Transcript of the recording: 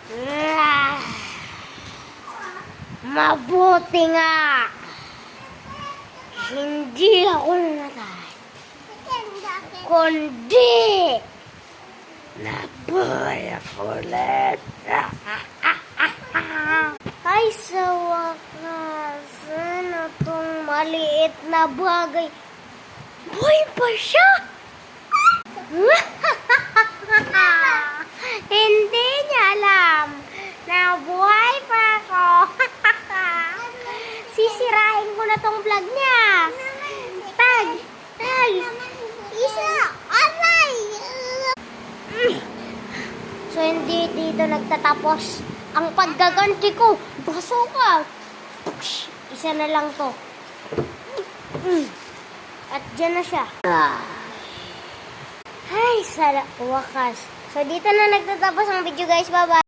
Ah, mabuti nga. Hindi ako namatay. Kundi nabuhay ako ulit. Ay, sa wakas, ano tong maliit na bagay? Buhay pa siya! Hindi niya alam na buhay pa ako. Sisirain ko na tong vlog niya. Tag! Isa! Aray! So, hindi dito nagtatapos ang paggaganti ko. Basuka! Isa na lang to. At dyan na siya. Ay, sa wakas. So, dito na nagtatapos ang video, guys. Bye-bye.